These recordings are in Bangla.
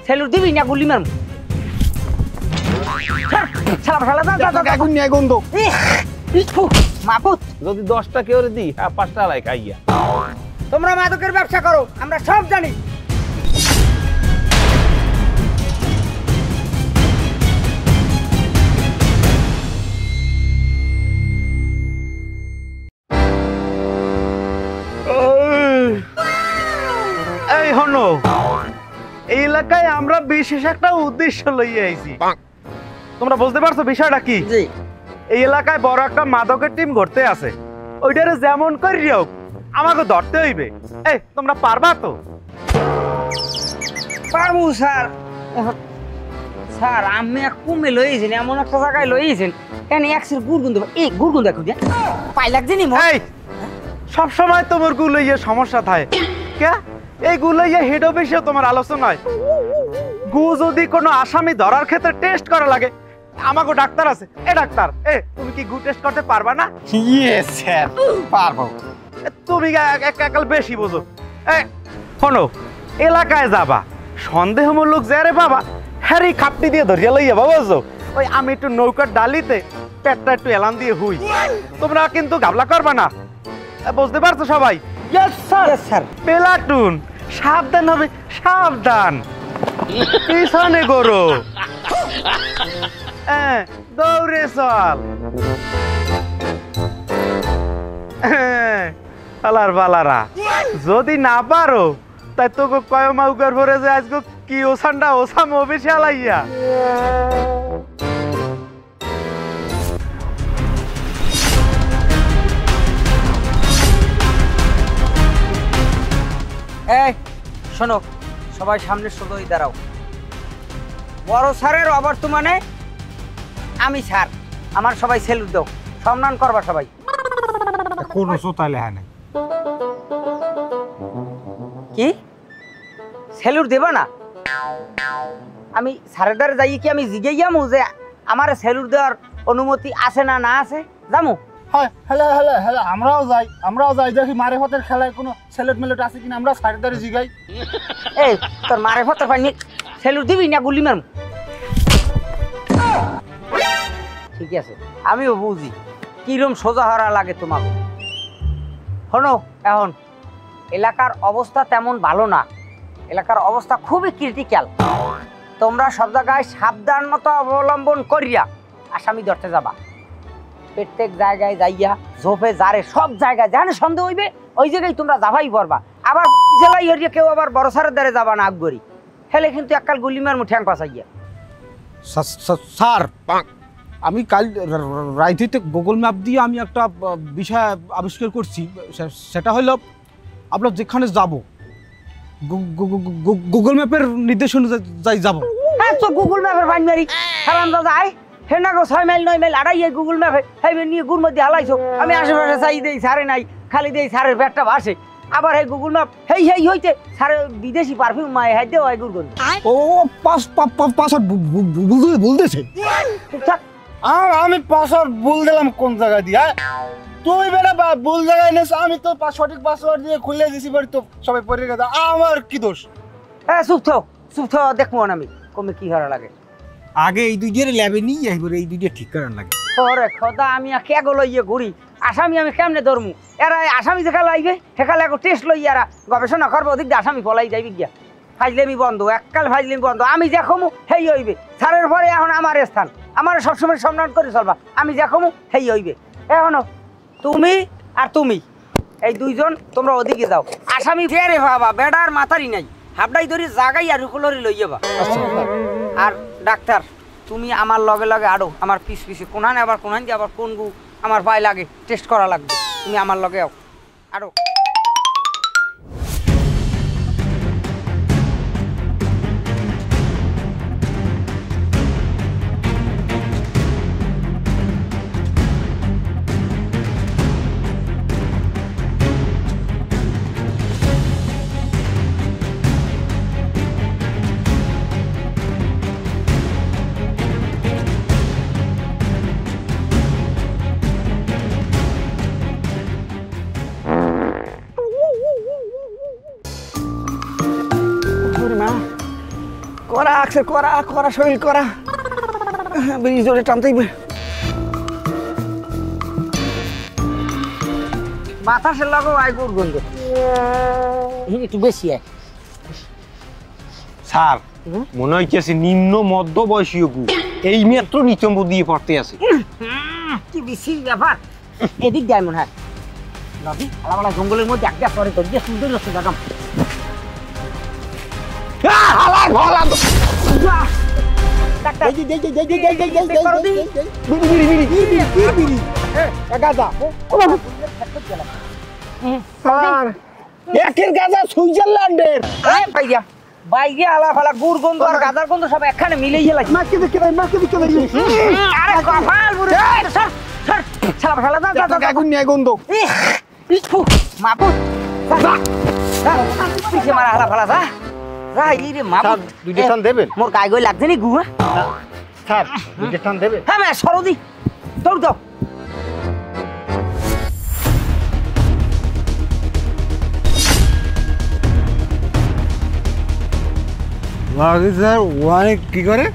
সেলুট দিবি না গুলি মারম মাপুত যদি 10টা কেউ দি 5টা লাই খাইয়া তোমরা মাদকের ব্যবসা করো আমরা সব জানি এই হনো এই এলাকায় আমরা বিশেষ একটা উদ্দেশ্য লইয়া আইছি তোমরা বুঝতে পারছো বিষয়টা কি জি এই এলাকায় বড় একটা মাদকের টিম ঘুরতে আছে ওইটারে যেমন করি হোক আমাকে ধরতে হইবে এই তোমরা পারবা তো পারবো স্যার স্যার আমি কুমে লইয়েছেন এমন একটা জায়গায় লইয়েছেন কেন একসের গুড়গুন দেবো এই গুড়গুন দেখো দিয়া পাই লাগছে নি এই সব সময় তোমার গুলইয়ে সমস্যা থাকে কে এই গুলইয়ে হেড অফিসে তোমার আলোচনা হয় গু যদি কোনো আসামি ধরার ক্ষেত্রে টেস্ট করা লাগে আমাকে ডাক্তার আছে এ ডাক্তার তুমি কি গু টেস্ট করতে পারবা না ইয়েস স্যার পারবো তুমি একাল বেশি বোঝো শোনো এলাকায় যাবা সন্দেহমূলক যারে বাবা হ্যারি খাপটি দিয়ে ধরিয়া লইয়া বাবা বুঝছো ওই আমি একটু নৌকার ডালিতে পেটটা একটু এলান দিয়ে হুই তোমরা কিন্তু গাবলা করবা না বুঝতে পারছো সবাই ইয়েস স্যার প্লাটুন সাবধান হবে সাবধান পিছনে গরো দৌড়ে চল পালার পালারা যদি না পারো তাই তোকে কয় মাউকার ভরে যে আজকে কি ওসানটা ওসাম অফিসে আলাইয়া এই শোনো সবাই সামনে সোজই দাঁড়াও বড় স্যারের অবর্তমানে আমি স্যার আমার সবাই সেলুট দাও সম্মান করবা সবাই কোনো সোতালে হ্যাঁ না কি সেলুট দেবা না আমি স্যারের দ্বারা যাই কি আমি জিজ্ঞাইয়ামু যে আমার সেলুট দেওয়ার অনুমতি আছে না না আছে জামু হয় হ্যালো হ্যালো হ্যালো আমরাও যাই দেখি মারে হতের খেলায় কোনো সেলেট মেলেট আছে কিনা আমরা সাড়ে দাঁড়িয়ে জিগাই এই তোর মারে ফতর পাইনি সেলুট দিবি না গুলি মারম ঠিক আছে আমিও বুঝি কিরম সোজা হারা লাগে তোমাকে শোনো এখন এলাকার অবস্থা তেমন ভালো না এলাকার অবস্থা খুবই ক্রিটিক্যাল তোমরা সব জায়গায় সাবধানতা অবলম্বন করিয়া আসামি ধরতে যাবা প্রত্যেক জায়গায় যাইয়া ঝোপে জারে সব জায়গায় যেখানে সন্দেহ হইবে ওই জায়গায় তোমরা যাবাই পারবা আবার জেলাই হরিয়া কেউ আবার বড় সারের দ্বারে যাবা না আগরি হেলে কিন্তু এককাল গুলিমার ঠ্যাং পাশাইয়া স্যার আমি কাল রাইতে গুগল ম্যাপ দিয়ে আমি একটা বিষয় আবিষ্কার করছি সেটা হলো আমরা যেখানে যাব গুগল ম্যাপের নির্দেশ অনুযায়ী যাব হ্যাঁ তো গুগল ম্যাপের বাইন মারি হেলাম দাদা আয় হেনাগো 6 মাইল 9 মাইল আড়াই গুগল ম্যাপে হাইবে নিয়ে গুড় মধ্যে হালাইছো আমি আশেপাশে চাই দেই সারে নাই খালি দেই সারের পেটটা ভাসে আবার এই গুগল ম্যাপ হেই হইতে সারে বিদেশি পারফিউম মাই হাই দেও আই গুগল ও পাসওয়ার্ড বলতেছে আমি পাসওয়ার্ড বল দিলাম কোন জায়গা দিয়ে তুই বেটা ভুল জায়গায় নেছ আমি তো সঠিক পাসওয়ার্ড দিয়ে খুলে দিছি বাড়ি তো সবাই পড়ে গেছে আমার কি দোষ হ্যাঁ চুপ থাও দেখবো না আমি কমে কি হারা লাগে আগে এই দুইটারে ল্যাবে নিয়ে যাইব এই দুইটা ঠিক করার লাগে ওরে খোদা আমি কে গো লইয়ে ঘুরি আসামি আমি কেমনে ধরমু এরা আসামি যেখা লাইবে সেখানে এক টেস্ট লই এরা গবেষণা করবো ওদিক দিয়ে আসামি পলাই যাইবি গিয়া ফাইজলেমি বন্ধ এককাল ফাইজলেমি বন্ধ আমি দেখমু হেই হইবে স্যারের পরে এখন আমার স্থান আমার সবসময় সম্মান করে চলবা আমি দেখমু হেই হইবে এখনো তুমি আর তুমি এই দুইজন তোমরা ওদিকে যাও আসামি ফেরে ভাবা বেড়ার মাথারই নাই হাবডাই ধরি জাগাই আর রুকুলরি লই যাবা আর ডাক্তার তুমি আমার লগে লগে আড়ো আমার পিছে কোনানে আবার কোনান দিয়ে আবার কোন গু আমার পায়ে লাগে টেস্ট করা লাগবে তুমি আমার লগে আড়ো করা আকসে করা করা শরীর করা বেরিয়ে জোরে টানতেই বাতাসের লাগো আয় গুড় গন্ধ একটু বেশি আয় স্যার মনে হইতেছে নিম্ন মধ্য বয়সী গু এই মাত্র নিচম্ব দিয়ে পড়তে আছে কি বেশি ব্যাপার এদিক যায় মনে হয় নদী আলাবালা জঙ্গলের মধ্যে একটা পরে তো দিয়ে সুন্দর রসে দেখাম সুইজারল্যান্ডের বাইরে আলা ফালা গুড় গন্ধ আর গাদার গন্ধ সব একখানে মিলেই গেছে আরে কপাল বুড়ি সর সর শালা শালা দাও দাও আগুন নিয়ে গন্ধ মাপুত পিছে মারা হালা ফালা দা রাই রে মাপুত দুইটা টান দেবেন মোর গায় গই লাগছে নি গু স্যার দুইটা টান দেবেন হ্যাঁ মে সরদি দৌড় দাও স্যার ওয়ানে কি করে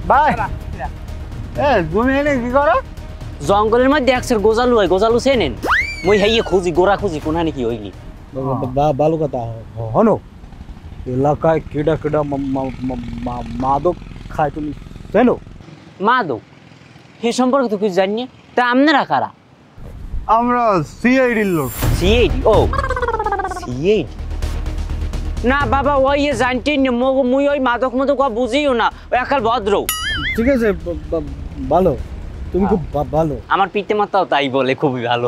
ভাই তুমি এনে কি করো জঙ্গলের মধ্যে একসের গোজালু হয় গোজালু চেনেন মই হাইয়ে খুঁজি গোড়া খুঁজি কোনখানে কি হইলি ভালো কথা হনো এলাকায় কেডা কেডা মাদক খায় তুমি চেনো মাদক সে সম্পর্কে তো কিছু জানি না তা আপনারা কারা আমরা সিআইডির লোক সিআইডি ও সিআইডি না বাবা ওই জানতেই না মুই ওই মাদক মাদক বুঝিও না ও একাল ভদ্র ঠিক আছে ভালো তুমি খুব ভালো আমার পিতে মাতাও তাই বলে খুবই ভালো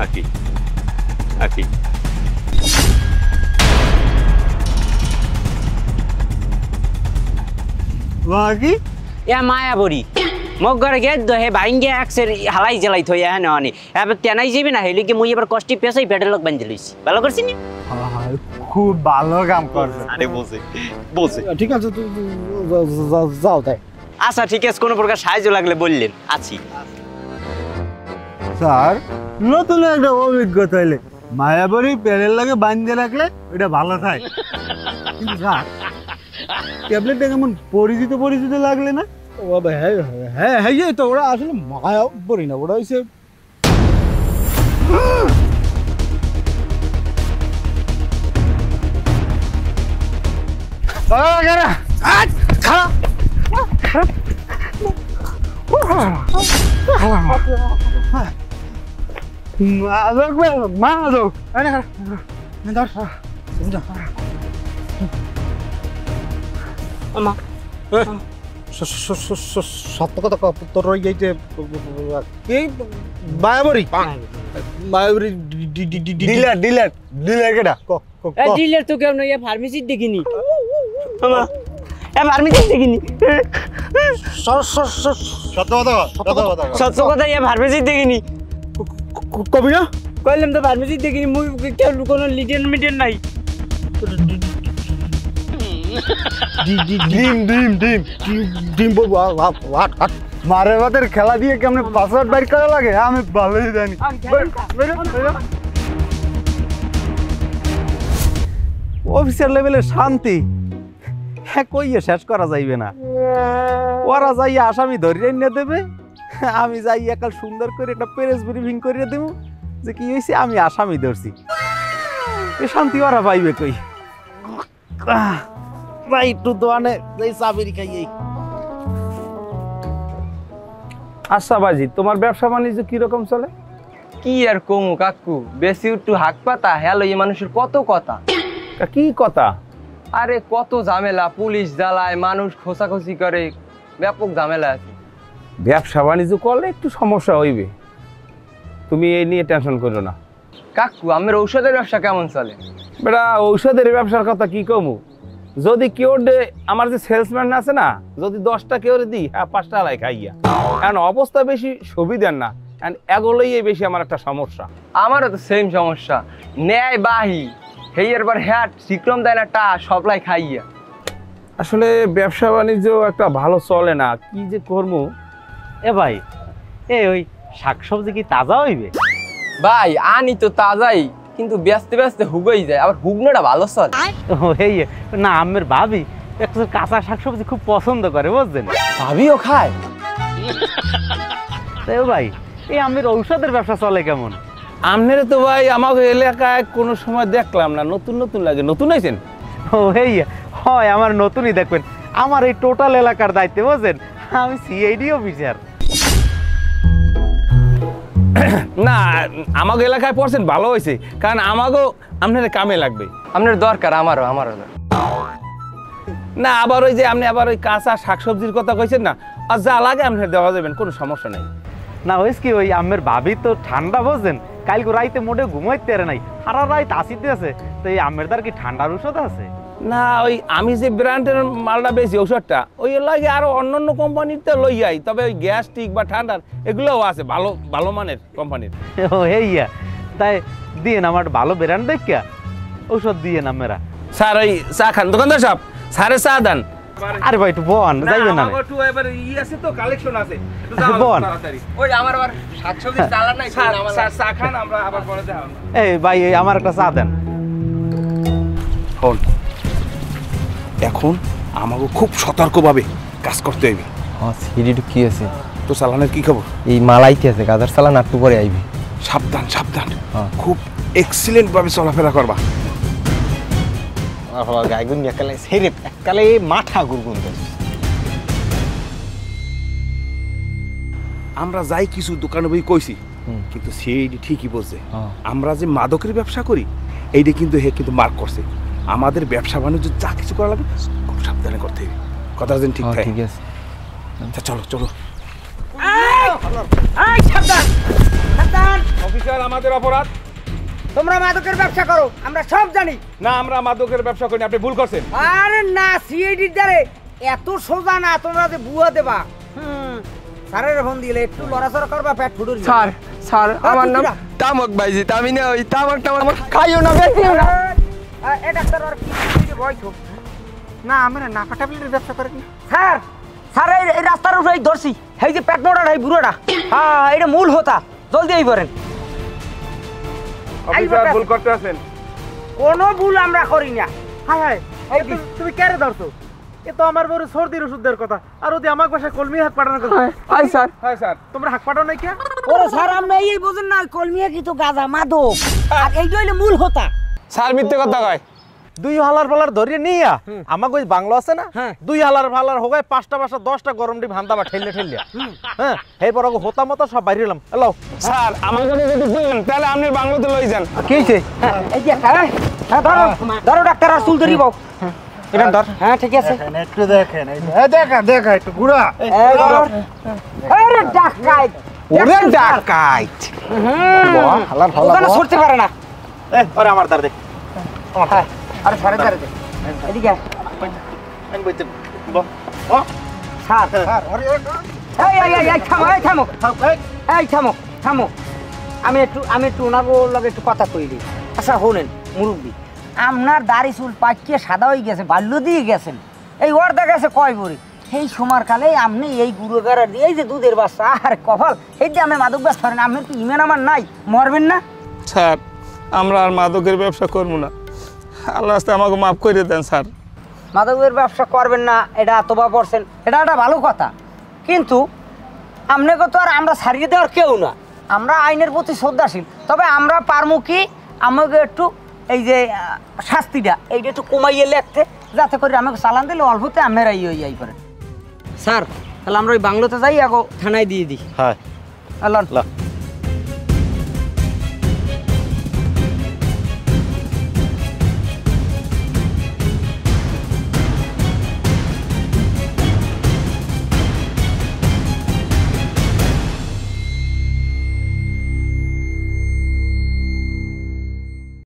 আকি আকি বাকি এ মায়াবরী মোক ঘরে গে হে ভাইঙ্গে একসের হালাই জ্বালাই থই হ্যাঁ ননি এবার তেনাই যাবি না হেলি কি মুই এবার কষ্টি পেছাই পেটের লোক বান্ধি লইছি ভালো করছি নি খুব ভালো কাম করছে আরে বসে বসে ঠিক আছে তুই যাও তাই আচ্ছা ঠিক আছে কোনো প্রকার সাহায্য লাগলে বললেন আছি স্যার নতুন একটা অভিজ্ঞতা হইলে মায়াবরী পেরের লাগে বাঁধতে রাখলে এটা ভালো থাকে কিন্তু স্যার ট্যাবলেটটা কেমন পরিচিত পরিচিত লাগলে না ও বাবা হ্যাঁ হ্যাঁ হ্যাঁ তো ওরা আসলে মায়াবরী না ওরা হইছে মাদক সত্য কথা তোর ওই এই মায়াবরী মায়াবরী ডিলার ডিলার ডিলার কেটা ডিলার তো কেউ নয় ফার্মেসির দেখিনি ফার্মেসির দেখিনি সত্য কথা সত্য কথা ফার্মেসির দেখিনি কবি না কইলাম তো ফার্মেসির দেখিনি মুই কেউ কোনো লিডেন মিডেন নাই ডিম ডিম ডিম ডিম মারে বাতের খেলা দিয়ে কেমন পাসওয়ার্ড বাইর করা লাগে আমি ভালোই জানি অফিসার লেভেলের শান্তি হ্যাঁ কইয়ে শেষ করা যাইবে না ওরা যাই আসামি ধরিয়ে নিয়ে দেবে আমি যাই একাল সুন্দর করে একটা প্রেস ব্রিফিং করিয়ে দেব যে কি হয়েছে আমি আসামি ধরছি এ শান্তি ওরা পাইবে কই একটু দোয়ানে চাবিরি খাইয়ে আচ্ছা বাজি তোমার ব্যবসা বাণিজ্য কিরকম চলে কি আর কমু কাকু বেশি একটু হাক পাতা হ্যালো এই মানুষের কত কথা কি কথা আরে কত ঝামেলা পুলিশ জ্বালায় মানুষ খোঁচাখুচি করে ব্যাপক ঝামেলা আছে ব্যবসা বাণিজ্য করলে একটু সমস্যা হইবে তুমি এই নিয়ে টেনশন করো না কাকু আমার ঔষধের ব্যবসা কেমন চলে বেটা ঔষধের ব্যবসার কথা কি কমু যদি কেউ আমার যে সেলসম্যান আছে না যদি 10টা কেউ দিই 5টা লাই খাইয়া কারণ অবস্থা বেশি সুবিধার না এগুলোই বেশি আমার একটা সমস্যা আমারও তো সেম সমস্যা ন্যায় বাহি হেয়ার বার হ্যাট সিক্রম দেয় না টা সবলাই খাইয়া আসলে ব্যবসা বাণিজ্য একটা ভালো চলে না কি যে করবো এ ভাই ওই শাকসবজি কি তাজা হইবে? ভাই আনি তো তাজাই, কিন্তু ব্যস্তে ব্যস্তে হুগই যায়, আবার হুগনোটা ভালো চলে। এই না, আমের ভাবি একটু কাঁচা শাকসবজি খুব পছন্দ করে বুঝছেন। ভাবিও খায়? তাই ভাই এই আমের ঔষধের ব্যবসা চলে কেমন? আমনের তো ভাই আমাকে এলাকায় কোনো সময় দেখলাম না, নতুন নতুন লাগে। নতুন হয়েছেন? হয় আমার নতুনই, দেখবেন আমার এই টোটাল এলাকার দায়িত্বে বুঝছেন, আমি সিআইডি অফিসার। না আমাকে এলাকায় পড়ছেন ভালো হয়েছে, কারণ আমাকেও আপনার কামে লাগবে। আপনার দরকার, আমারও না। না আবার ওই যে আপনি আবার ওই কাঁচা শাকসবজির কথা কইছেন না, আর যা লাগে আপনার দেওয়া যাবেন, কোনো সমস্যা নাই। না হয়েছে কি, ওই আমের ভাবি তো ঠান্ডা বোঝেন, কালকে রাইতে মোটে ঘুমাইতে পারে নাই, সারা রাত আসিতে আছে, তো এই আমের দ্বার কি ঠান্ডার ঔষধ আছে? না ওই আমি যে ব্র্যান্ডের মালটা বেশি ঔষধটা ওই লাগে আরো অন্যান্য কোম্পানিতে লই যাই, তবে ওই গ্যাস্ট্রিক বা ঠান্ডার এগুলোও আছে ভালো ভালো মানের কোম্পানির। ও হেইয়া, তাই দিয়ে আমার ভালো ব্র্যান্ড দেখিয়া ঔষধ দিয়ে না মেরা। স্যার ওই চা খান, দোকানদার সাহেব স্যারে চা দেন। আরে ভাই একটু বন, যাইবেন না? একটু এবার ই আছে তো, কালেকশন আছে, একটু বন। ওই আমার আবার শাকসবজি চালা নাই, স্যার চা খান, আমরা আবার পরে দেব। এই ভাই এই আমার একটা চা দেন। শোন, এখন আমাকে খুব সতর্কভাবে কাজ করতে হইবে। হ্যাঁ সিঁড়িটু কি আছে? তো চালানের কি খবর? এই মালাইতে আছে, গাজার চালান একটু পরে আইবি। সাবধান সাবধান, হ্যাঁ। খুব এক্সিলেন্ট ভাবে চলাফেরা করবা। গাইগুন একালে সেরে একালে মাথা গুরগুন করে। আমরা যাই কিছু দোকানে বই কইছি, কিন্তু সেইটি ঠিকই বলছে। আমরা যে মাদকের ব্যবসা করি এইটা কিন্তু হে কিন্তু মার্ক করছে। আমাদের ব্যবসা বাণিজ্য যা কিছু করা লাগবে খুব সাবধানে করতে হবে, কথা যেন ঠিক থাকে। ঠিক আছে, আচ্ছা চলো চলো। অফিসার আমাদের অপরাধ, তোমরা মাদকের ব্যবসা করো আমরা সব জানি। না আমরা মাদকের ব্যবসা করি, আপনি ভুল করছেন। আরে না, সিআইডির দ্বারে এত সোজা না, তোমরা যে বুয়া দেবা। স্যারের ফোন দিলে একটু লড়াচড়া করবা, পেট ফুটুর। স্যার স্যার আমার নাম তামাক ভাইজি, আমি না ওই তামাক টামাক খাইও না, বেশিও না। এ ডাক্তার আর কি বইছো? না আমরা নাফা ট্যাবলেটের ব্যবসা করি না। স্যার স্যার এই রাস্তার উপরে ধরছি, এই যে পেট মোড়াটা, এই বুড়োটা, হ্যাঁ এটা মূল হতা, জলদি এই করেন। অফিসার ভুল করতে আছেন? কোনো ভুল আমরা করি না। হায় হায়, তুমি কেন ধরছো? এ তো আমার বড় সর্দির ওষুধ দেওয়ার কথা, আর ওদি আমার বাসায় কলমি হাত পাঠানোর কথা। আই স্যার, হ্যাঁ স্যার, তোমরা হাত পাঠাও নাই কে? ওরে স্যার আমরা এই বুঝেন না, কলমিয়া কি তো গাঁজা মাদক, আর এইটা হইলে মূল হতা। স্যার মিথ্যে কথা কয়। দুই হালার ফালার ধরিয়ে নিয়া আমাকে ওই বাংলো আছে না, দুই হালার ফালার হোগায় 5টা বাসা 10টা গরম ডিম হান্দা বা ঠেললে হ্যাঁ, এরপর হোতা মতো সব বাইরে এলাম। এলো স্যার আমাকে যদি বুঝলেন তাহলে আপনি বাংলাতে লই যান। কি হয়েছে? এই যে হ্যাঁ ধরো ধরো ডাক্তার, আর চুল ধরি বাও। এটা ধর। হ্যাঁ ঠিক আছে, একটু দেখেন, দেখা দেখা একটু ঘুরা। আরে ডাকাইত, ওরে ডাকাইত, হালার ফালা ছুটতে পারে না। আরে আমার দাঁড় দেখ, হ্যাঁ আরে সারে ধরে দে, এদিকে আমি বইতে স্যার এই থামো, এই থামো, এই থামো থামো, আমি একটু ওনার লগে একটু কথা কই দিই। আচ্ছা শোনেন মুরব্বী, আপনার দাড়ি চুল পাকিয়ে সাদা হয়ে গেছে, বাল্য দিয়ে গেছেন, এই অর্ধা গেছে কয় বড়ি, সেই সময় কালে আপনি এই গুঁড়ো গাড়া দিয়ে এই যে দুধের বাচ্চা, আর কপাল এই যে আমি মাদক ব্যবসা করেন, আপনার কি ইমান আমার নাই, মরবেন না? স্যার আমরা আর মাদকের ব্যবসা করবো না, আল্লাহ রাস্তায় আমাকে মাফ করে দেন স্যার। মাদকের ব্যবসা করবেন না এটা তোবা পড়ছেন, এটা একটা ভালো কথা, কিন্তু আপনাকে তো আর আমরা ছাড়িয়ে দেওয়ার কেউ না, আমরা আইনের প্রতি শ্রদ্ধাশীল, তবে আমরা পারমু কি আমাকে একটু এই যে শাস্তিটা এইটা একটু কমাইয়ে লেখতে, যাতে করে আমাকে চালান দিলে অল্পতে আমরা ইয়ে করেন। স্যার তাহলে আমরা ওই বাংলোতে যাই, আগে থানায় দিয়ে দিই। হ্যাঁ আল্লাহ